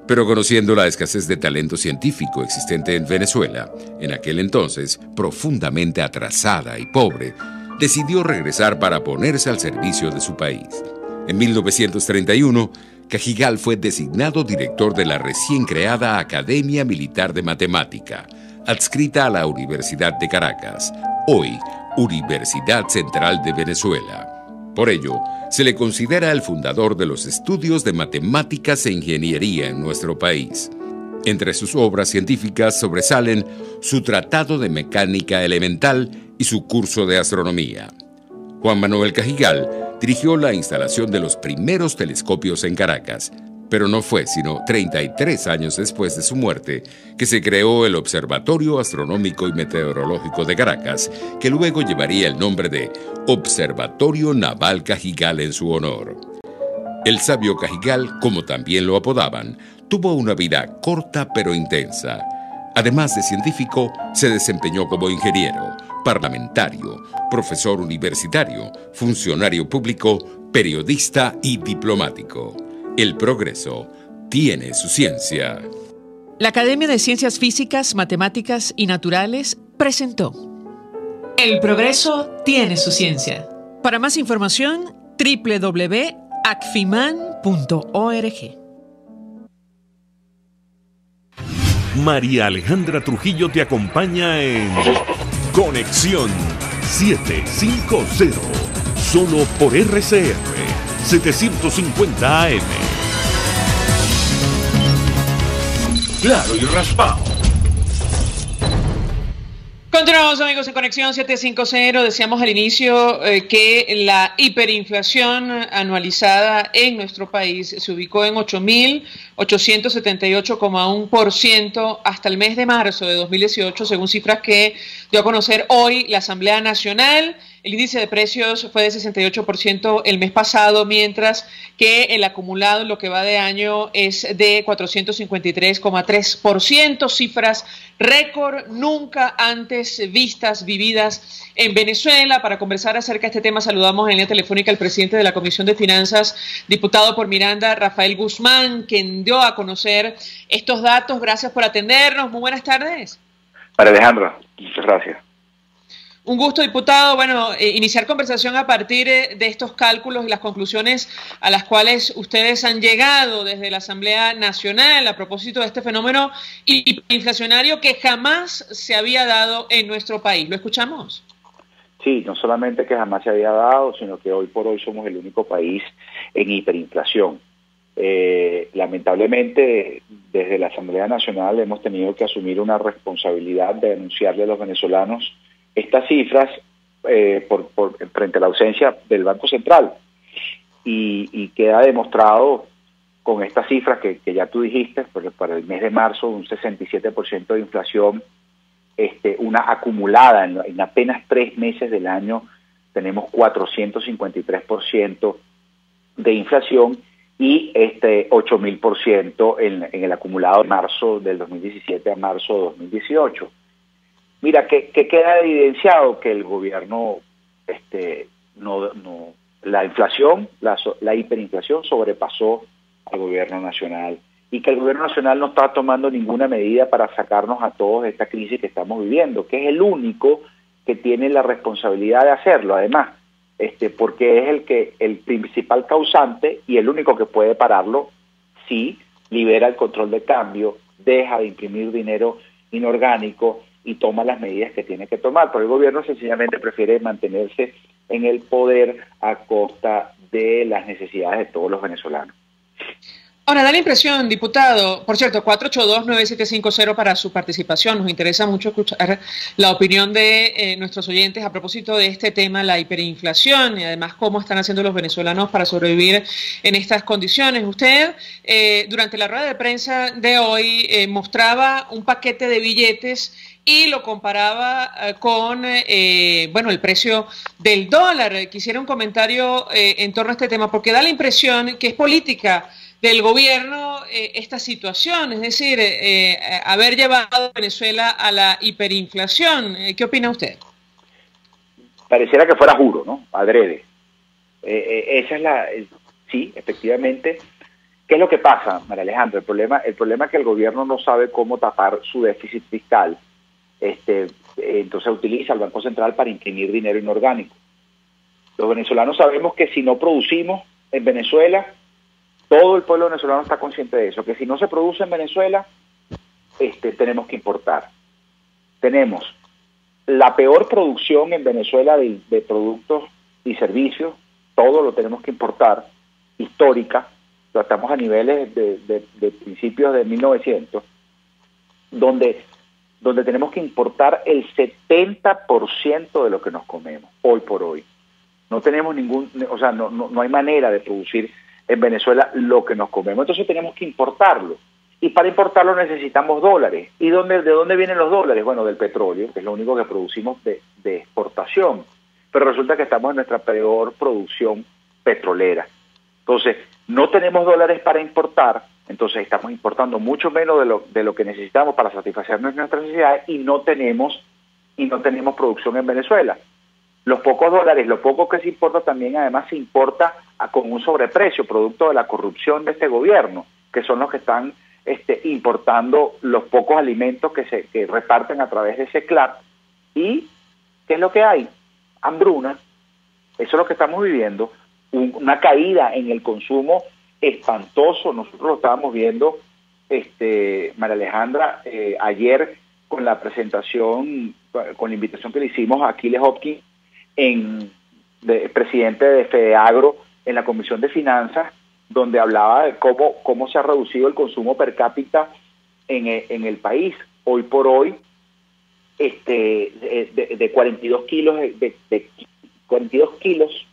Speaker 6: Pero conociendo la escasez de talento científico existente en Venezuela, en aquel entonces profundamente atrasada y pobre, decidió regresar para ponerse al servicio de su país. En 1931, Cajigal fue designado director de la recién creada Academia Militar de Matemática, adscrita a la Universidad de Caracas, hoy Universidad Central de Venezuela. Por ello, se le considera el fundador de los estudios de matemáticas e ingeniería en nuestro país. Entre sus obras científicas sobresalen su Tratado de Mecánica Elemental y su curso de astronomía. Juan Manuel Cajigal dirigió la instalación de los primeros telescopios en Caracas, pero no fue sino 33 años después de su muerte que se creó el Observatorio Astronómico y Meteorológico de Caracas, que luego llevaría el nombre de Observatorio Naval Cajigal en su honor. El sabio Cajigal, como también lo apodaban, tuvo una vida corta pero intensa. Además de científico, se desempeñó como ingeniero, parlamentario, profesor universitario, funcionario público, periodista y diplomático. El progreso tiene su ciencia.
Speaker 4: La Academia de Ciencias Físicas, Matemáticas y Naturales presentó El progreso tiene su ciencia. Para más información, www.acfiman.org.
Speaker 3: María Alejandra Trujillo te acompaña en Conexión 750, solo por RCR 750 AM. Claro y raspado.
Speaker 4: Continuamos, amigos, en Conexión 750. Decíamos al inicio que la hiperinflación anualizada en nuestro país se ubicó en 8.878,1% hasta el mes de marzo de 2018, según cifras que dio a conocer hoy la Asamblea Nacional. El índice de precios fue de 68% el mes pasado, mientras que el acumulado en lo que va de año es de 453,3%, cifras récord nunca antes vistas, vividas en Venezuela. Para conversar acerca de este tema, saludamos en línea telefónica al presidente de la Comisión de Finanzas, diputado por Miranda, Rafael Guzmán, quien dio a conocer estos datos. Gracias por atendernos. Muy buenas tardes.
Speaker 12: María Alejandra, muchas gracias.
Speaker 4: Un gusto, diputado. Bueno, iniciar conversación a partir de estos cálculos y las conclusiones a las cuales ustedes han llegado desde la Asamblea Nacional a propósito de este fenómeno inflacionario que jamás se había dado en nuestro país. ¿Lo escuchamos?
Speaker 12: Sí, no solamente que jamás se había dado, sino que hoy por hoy somos el único país en hiperinflación. Lamentablemente, desde la Asamblea Nacional hemos tenido que asumir una responsabilidad de denunciarle a los venezolanos estas cifras frente a la ausencia del Banco Central, y queda demostrado con estas cifras que ya tú dijiste, porque para el mes de marzo un 67% de inflación, una acumulada en apenas 3 meses del año tenemos 453% de inflación, y 8.000% en el acumulado de marzo del 2017 a marzo de 2018. Mira, que queda evidenciado que el gobierno, la inflación, la hiperinflación sobrepasó al gobierno nacional, y que el gobierno nacional no está tomando ninguna medida para sacarnos a todos de esta crisis que estamos viviendo, que es el único que tiene la responsabilidad de hacerlo, además, porque es el principal causante y el único que puede pararlo si libera el control de cambio, deja de imprimir dinero inorgánico y toma las medidas que tiene que tomar. Pero el gobierno sencillamente prefiere mantenerse en el poder a costa de las necesidades de todos los venezolanos.
Speaker 4: Ahora, da la impresión, diputado, por cierto, 482-9750 para su participación. Nos interesa mucho escuchar la opinión de nuestros oyentes a propósito de este tema, la hiperinflación, y además cómo están haciendo los venezolanos para sobrevivir en estas condiciones. Usted, durante la rueda de prensa de hoy, mostraba un paquete de billetes y lo comparaba con el precio del dólar. Quisiera un comentario en torno a este tema, porque da la impresión que es política del gobierno esta situación, es decir, haber llevado a Venezuela a la hiperinflación. ¿Qué opina usted?
Speaker 12: Pareciera que fuera juro, ¿no? Adrede. Esa es sí, efectivamente. ¿Qué es lo que pasa, María Alejandra? El problema es que el gobierno no sabe cómo tapar su déficit fiscal. Entonces utiliza el Banco Central para imprimir dinero inorgánico. Los venezolanos sabemos que si no producimos en Venezuela, todo el pueblo venezolano está consciente de eso, que si no se produce en Venezuela, tenemos que importar. Tenemos la peor producción en Venezuela de productos y servicios, todo lo tenemos que importar, histórica, estamos a niveles de principios de 1900, donde tenemos que importar el 70% de lo que nos comemos, hoy por hoy. No tenemos no hay manera de producir en Venezuela lo que nos comemos, entonces tenemos que importarlo, y para importarlo necesitamos dólares. ¿Y de dónde vienen los dólares? Bueno, del petróleo, que es lo único que producimos de exportación, pero resulta que estamos en nuestra peor producción petrolera. Entonces, no tenemos dólares para importar, entonces estamos importando mucho menos de lo que necesitamos para satisfacer nuestras necesidades, y no tenemos producción en Venezuela. Los pocos dólares, lo poco que se importa también además se importa con un sobreprecio, producto de la corrupción de este gobierno, que son los que están importando los pocos alimentos que reparten a través de ese CLAP. ¿Y qué es lo que hay? Hambruna. Eso es lo que estamos viviendo, una caída en el consumo espantoso. Nosotros lo estábamos viendo María Alejandra, ayer con la presentación, con la invitación que le hicimos a Aquiles Hopkins, presidente de FEDEAGRO, en la Comisión de Finanzas, donde hablaba de cómo se ha reducido el consumo per cápita en el país. Hoy por hoy, de 42 kilos de 42 kilos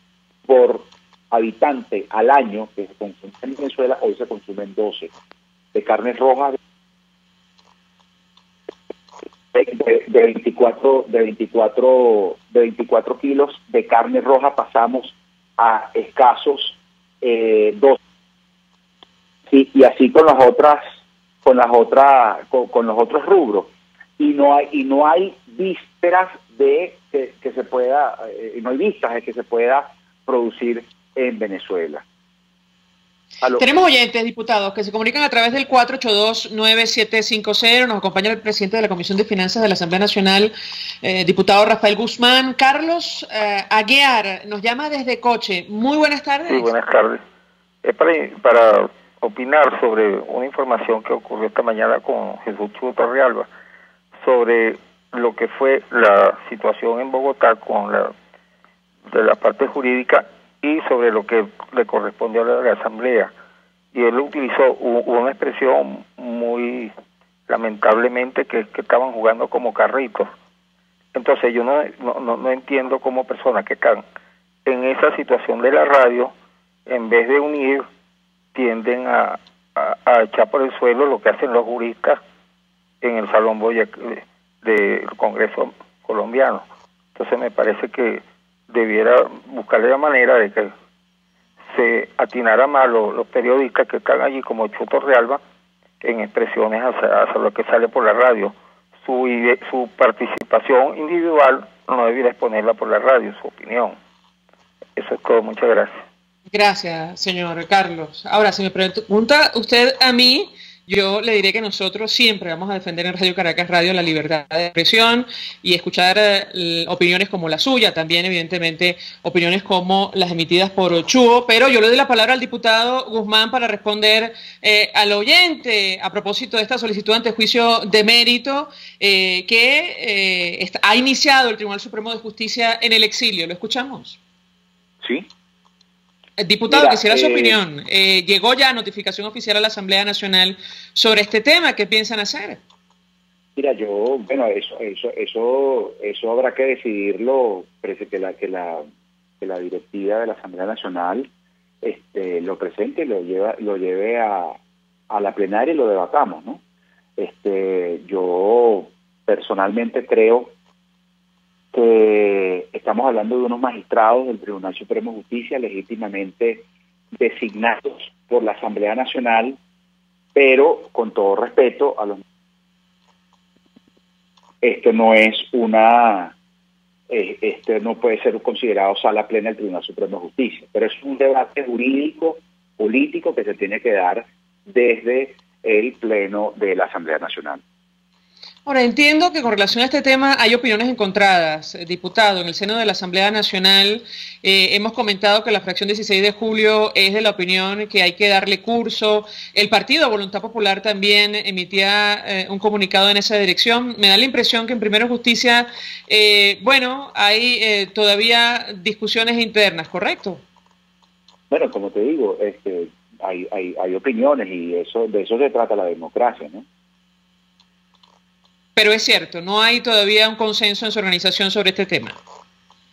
Speaker 12: por habitante al año que se consume en Venezuela, hoy se consumen 12. De carnes rojas de 24 kilos de carne roja pasamos a escasos 12. Sí, y así con los otros rubros. Y no hay vísperas de que se pueda, no hay vistas de que se pueda producir en Venezuela.
Speaker 4: Tenemos oyentes, diputados, que se comunican a través del 482-9750. Nos acompaña el presidente de la Comisión de Finanzas de la Asamblea Nacional, diputado Rafael Guzmán. Carlos Aguiar nos llama desde Coche. Muy buenas tardes.
Speaker 13: Sí, buenas tardes. Es para opinar sobre una información que ocurrió esta mañana con Jesús Chugo Torrealba sobre lo que fue la situación en Bogotá de la parte jurídica y sobre lo que le correspondió a la Asamblea. Y él utilizó una expresión muy lamentablemente que estaban jugando como carritos. Entonces yo no entiendo cómo personas que están en esa situación de la radio, en vez de unir, tienden a echar por el suelo lo que hacen los juristas en el Salón Boya del Congreso colombiano. Entonces me parece que debiera buscarle la manera de que se atinara más los periodistas que están allí, como Chugo Torrealba, en expresiones hacia lo que sale por la radio. Su participación individual no debiera exponerla por la radio, su opinión. Eso es todo, muchas gracias.
Speaker 4: Gracias, señor Carlos. Ahora, si me pregunta usted a mí, yo le diré que nosotros siempre vamos a defender en Radio Caracas Radio la libertad de expresión y escuchar opiniones como la suya, también evidentemente opiniones como las emitidas por Chugo, pero yo le doy la palabra al diputado Guzmán para responder al oyente a propósito de esta solicitud ante juicio de mérito que ha iniciado el Tribunal Supremo de Justicia en el exilio. ¿Lo escuchamos?
Speaker 12: Sí.
Speaker 4: Diputado, quisiera su opinión. Llegó ya notificación oficial a la Asamblea Nacional sobre este tema. ¿Qué piensan hacer?
Speaker 12: Mira, eso habrá que decidirlo, que la directiva de la Asamblea Nacional lo presente, lo lleve a la plenaria y lo debatamos, ¿no? Yo personalmente creo que estamos hablando de unos magistrados del Tribunal Supremo de Justicia legítimamente designados por la Asamblea Nacional, pero con todo respeto a los... Esto no es no puede ser considerado sala plena del Tribunal Supremo de Justicia, pero es un debate jurídico, político que se tiene que dar desde el Pleno de la Asamblea Nacional.
Speaker 4: Ahora, entiendo que con relación a este tema hay opiniones encontradas, diputado. En el seno de la Asamblea Nacional hemos comentado que la fracción 16 de julio es de la opinión que hay que darle curso. El Partido Voluntad Popular también emitía un comunicado en esa dirección. Me da la impresión que en Primero Justicia, hay todavía discusiones internas, ¿correcto?
Speaker 12: Bueno, como te digo, hay opiniones y de eso se trata la democracia, ¿no?
Speaker 4: Pero es cierto, no hay todavía un consenso en su organización sobre este tema.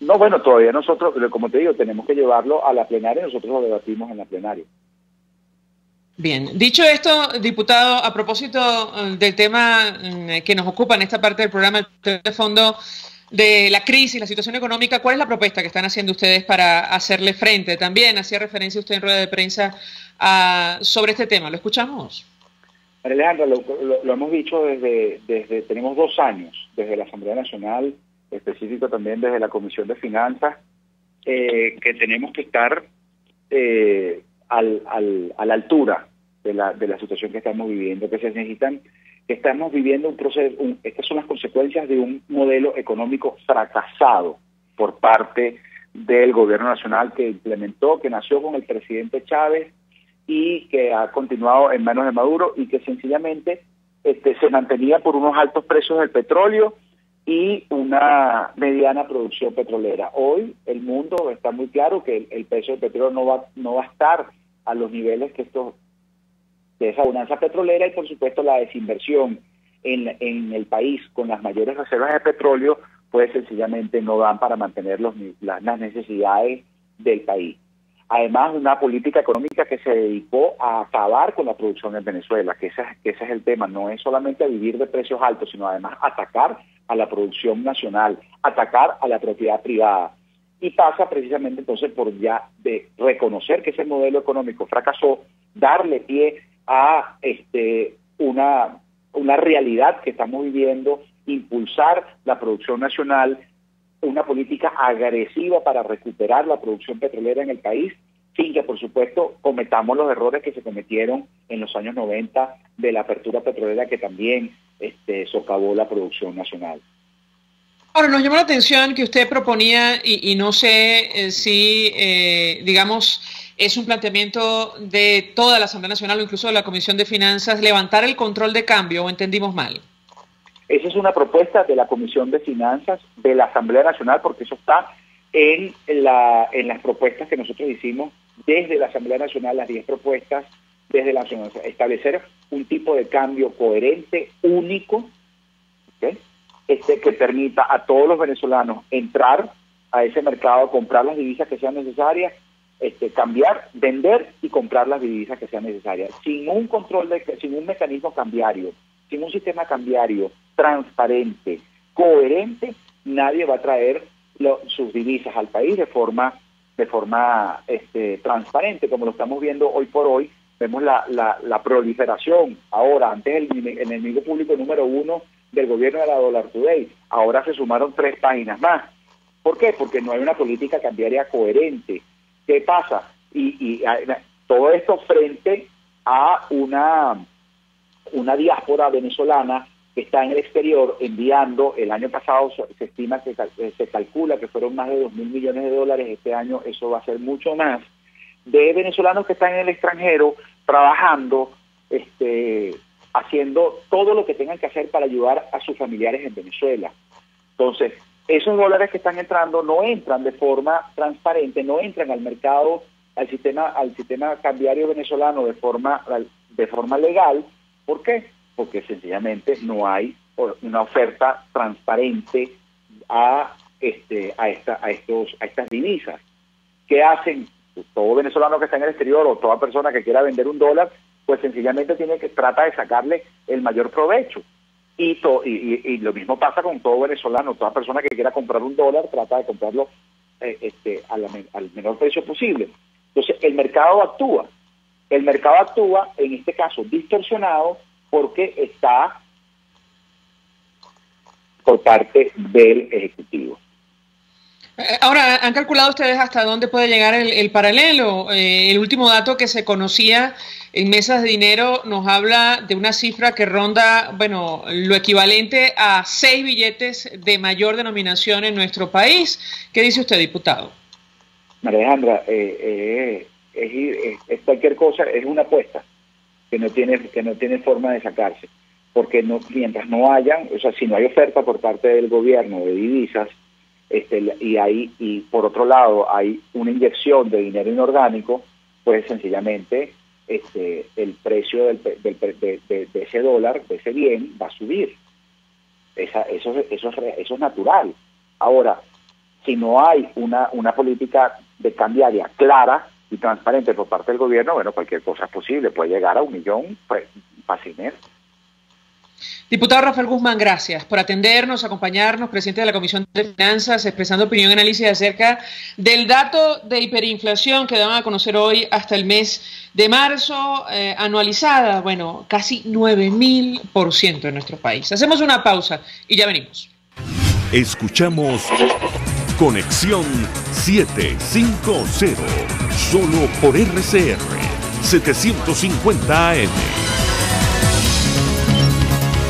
Speaker 12: No, bueno, todavía nosotros, como te digo, tenemos que llevarlo a la plenaria y nosotros lo debatimos en la plenaria.
Speaker 4: Bien, dicho esto, diputado, a propósito del tema que nos ocupa en esta parte del programa de fondo de la crisis, la situación económica, ¿cuál es la propuesta que están haciendo ustedes para hacerle frente? También hacía referencia usted en rueda de prensa sobre este tema. ¿Lo escuchamos?
Speaker 12: María Alejandra, lo hemos dicho desde tenemos 2 años, desde la Asamblea Nacional, específico también desde la Comisión de Finanzas, que tenemos que estar a la altura de la situación que estamos viviendo, que estamos viviendo un proceso, estas son las consecuencias de un modelo económico fracasado por parte del gobierno nacional que nació con el presidente Chávez y que ha continuado en manos de Maduro y que sencillamente se mantenía por unos altos precios del petróleo y una mediana producción petrolera. Hoy el mundo está muy claro que el precio del petróleo no va a estar a los niveles de esa bonanza petrolera, y por supuesto la desinversión en el país con las mayores reservas de petróleo pues sencillamente no dan para mantener las necesidades del país. Además, una política económica que se dedicó a acabar con la producción en Venezuela, que ese es el tema, no es solamente a vivir de precios altos, sino además atacar a la producción nacional, atacar a la propiedad privada. Y pasa precisamente entonces por ya de reconocer que ese modelo económico fracasó, darle pie a una realidad que estamos viviendo, impulsar la producción nacional, una política agresiva para recuperar la producción petrolera en el país, sin que, por supuesto, cometamos los errores que se cometieron en los años 90 de la apertura petrolera, que también socavó la producción nacional.
Speaker 4: Ahora, nos llamó la atención que usted proponía, y no sé si, digamos, es un planteamiento de toda la Asamblea Nacional o incluso de la Comisión de Finanzas, levantar el control de cambio, ¿o entendimos mal?
Speaker 12: Esa es una propuesta de la Comisión de Finanzas de la Asamblea Nacional, porque eso está en las propuestas que nosotros hicimos desde la Asamblea Nacional, las 10 propuestas desde la Nacional, establecer un tipo de cambio coherente, único, ¿okay? Que permita a todos los venezolanos entrar a ese mercado, comprar las divisas que sean necesarias, cambiar, vender y comprar las divisas que sean necesarias, sin un control, sin un mecanismo cambiario, sin un sistema cambiario transparente, coherente. Nadie va a traer sus divisas al país de forma transparente, como lo estamos viendo hoy por hoy. Vemos la proliferación. Ahora, antes el enemigo público número 1 del gobierno era Dollar Today, ahora se sumaron 3 páginas más. ¿Por qué? Porque no hay una política cambiaria coherente. ¿Qué pasa? Y todo esto frente a una diáspora venezolana que está en el exterior enviando. El año pasado se estima que se calcula que fueron más de $2.000 millones. Este año eso va a ser mucho más, de venezolanos que están en el extranjero trabajando, haciendo todo lo que tengan que hacer para ayudar a sus familiares en Venezuela. Entonces, esos dólares que están entrando no entran de forma transparente, no entran al mercado, al sistema cambiario venezolano de forma legal. ¿Por qué? Porque sencillamente no hay una oferta transparente a estas divisas. ¿Qué hacen? Todo venezolano que está en el exterior o toda persona que quiera vender un dólar, pues sencillamente trata de sacarle el mayor provecho. Y lo mismo pasa con todo venezolano. Toda persona que quiera comprar un dólar trata de comprarlo al menor precio posible. Entonces el mercado actúa. El mercado actúa, en este caso, distorsionado, porque está por parte del Ejecutivo.
Speaker 4: Ahora, ¿han calculado ustedes hasta dónde puede llegar el paralelo? El último dato que se conocía en mesas de dinero nos habla de una cifra que ronda, bueno, lo equivalente a 6 billetes de mayor denominación en nuestro país. ¿Qué dice usted, diputado?
Speaker 12: María Alejandra, es cualquier cosa, es una apuesta que no tiene forma de sacarse, porque mientras no hayan, o sea, si no hay oferta por parte del gobierno de divisas, y por otro lado hay una inyección de dinero inorgánico, pues sencillamente el precio de ese dólar, de ese bien, va a subir. Eso es natural. Ahora, si no hay una política de cambiaria clara y transparente por parte del gobierno, bueno, cualquier cosa es posible, puede llegar a 1 millón fácilmente.
Speaker 4: Diputado Rafael Guzmán, gracias por atendernos, acompañarnos, presidente de la Comisión de Finanzas, expresando opinión y análisis acerca del dato de hiperinflación que daban a conocer hoy hasta el mes de marzo, anualizada, bueno, casi 9.000% en nuestro país. Hacemos una pausa y ya venimos.
Speaker 3: Escuchamos Conexión 750, solo por RCR 750 AM.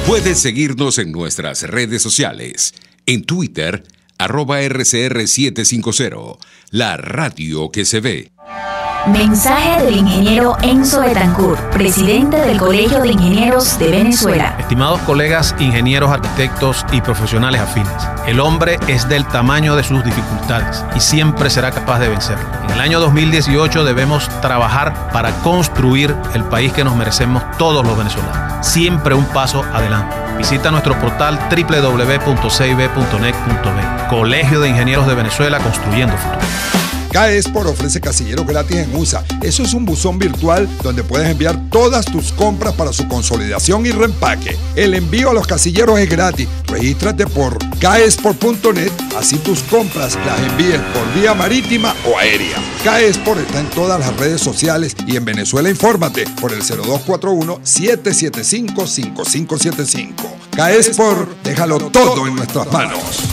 Speaker 6: Puedes seguirnos en nuestras redes sociales. En Twitter, @RCR750, la radio que se ve.
Speaker 1: Mensaje del ingeniero Enzo Betancourt, presidente del Colegio de Ingenieros de Venezuela.
Speaker 7: Estimados colegas, ingenieros, arquitectos y profesionales afines, el hombre es del tamaño de sus dificultades y siempre será capaz de vencerlo. En el año 2018 debemos trabajar para construir el país que nos merecemos todos los venezolanos. Siempre un paso adelante. Visita nuestro portal www.cib.net.be. Colegio de Ingenieros de Venezuela, construyendo futuro.
Speaker 8: Caespor ofrece casilleros gratis en USA. Eso es un buzón virtual donde puedes enviar todas tus compras para su consolidación y reempaque. El envío a los casilleros es gratis. Regístrate por caespor.net, así tus compras las envíes por vía marítima o aérea. Caespor está en todas las redes sociales y en Venezuela infórmate por el 0241-775-5575. Caespor, déjalo todo en nuestras manos.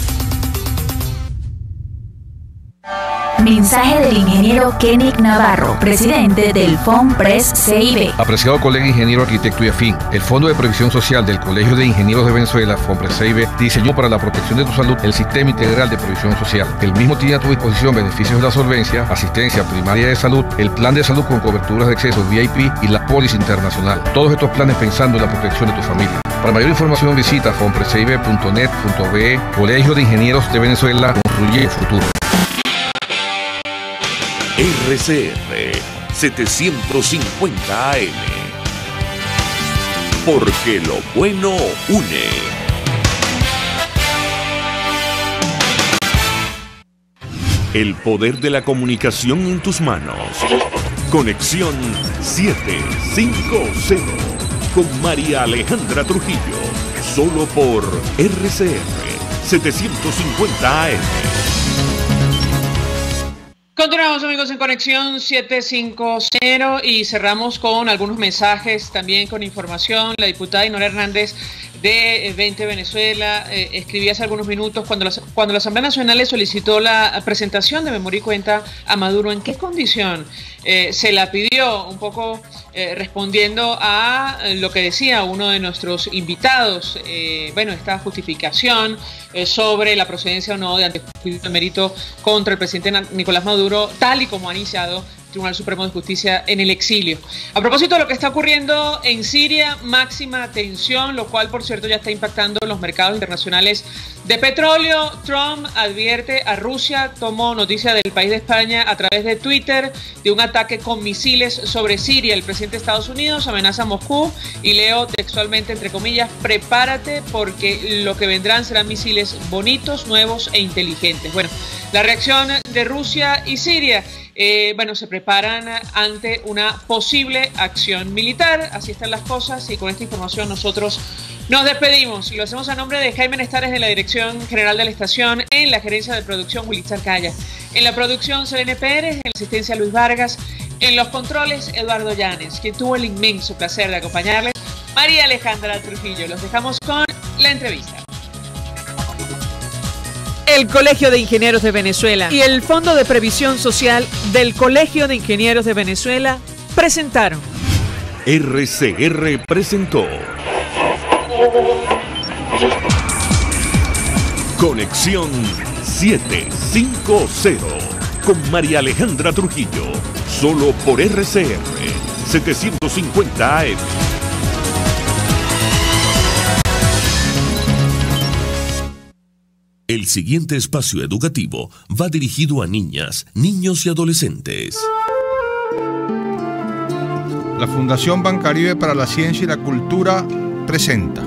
Speaker 1: Mensaje del ingeniero Kenick Navarro, presidente del FOMPRES CIB.
Speaker 9: Apreciado colega ingeniero, arquitecto y afín, el Fondo de Previsión Social del Colegio de Ingenieros de Venezuela, FOMPRES CIB, diseñó para la protección de tu salud el Sistema Integral de Previsión Social. El mismo tiene a tu disposición beneficios de la solvencia, asistencia primaria de salud, el plan de salud con coberturas de acceso VIP y la póliza internacional. Todos estos planes pensando en la protección de tu familia. Para mayor información visita fomprescib.net.be. Colegio de Ingenieros de Venezuela, construye el futuro.
Speaker 3: RCR 750 AM. Porque lo bueno une. El poder de la comunicación en tus manos. Conexión 750 con María Alejandra Trujillo. Solo por RCR 750 AM.
Speaker 4: Continuamos, amigos, en Conexión 750 y cerramos con algunos mensajes, también con información. La diputada Inora Hernández de 20 Venezuela escribía hace algunos minutos cuando la Asamblea Nacional le solicitó la presentación de memoria y cuenta a Maduro, ¿en qué condición se la pidió? Un poco respondiendo a lo que decía uno de nuestros invitados, esta justificación sobre la procedencia o no de antejuicio de mérito contra el presidente Nicolás Maduro, tal y como ha iniciado el Tribunal Supremo de Justicia en el exilio. A propósito de lo que está ocurriendo en Siria, máxima tensión, lo cual, por cierto, ya está impactando los mercados internacionales de petróleo. Trump advierte a Rusia, tomó noticia del país de España a través de Twitter, de un ataque con misiles sobre Siria. El presidente de Estados Unidos amenaza a Moscú y leo textualmente, entre comillas, prepárate porque lo que vendrán serán misiles bonitos, nuevos e inteligentes. Bueno, la reacción de Rusia y Siria, se preparan ante una posible acción militar. Así están las cosas y con esta información nosotros nos despedimos y lo hacemos a nombre de Jaime Nestares de la Dirección General de la Estación, en la gerencia de producción Wilitzer Calla, en la producción Selene Pérez, en la asistencia Luis Vargas, en los controles Eduardo Llanes, quien tuvo el inmenso placer de acompañarles, María Alejandra Trujillo. Los dejamos con la entrevista.
Speaker 14: El Colegio de Ingenieros de Venezuela y el Fondo de Previsión Social del Colegio de Ingenieros de Venezuela presentaron.
Speaker 3: RCR presentó Conexión 750 con María Alejandra Trujillo, solo por RCR 750 AM. El siguiente espacio educativo va dirigido a niñas, niños y adolescentes.
Speaker 2: La Fundación Bancaribe para la Ciencia y la Cultura presenta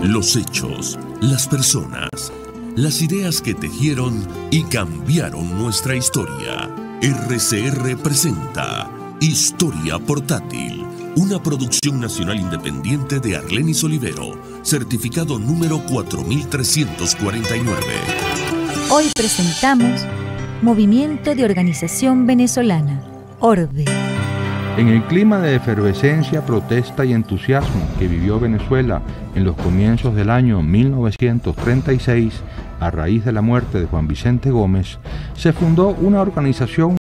Speaker 3: los hechos, las personas, las ideas que tejieron y cambiaron nuestra historia. RCR presenta Historia Portátil, una producción nacional independiente de Arlenis Olivero, certificado número 4349.
Speaker 15: Hoy presentamos Movimiento de Organización Venezolana, ORVE.
Speaker 2: En el clima de efervescencia, protesta y entusiasmo que vivió Venezuela en los comienzos del año 1936, a raíz de la muerte de Juan Vicente Gómez, se fundó una organización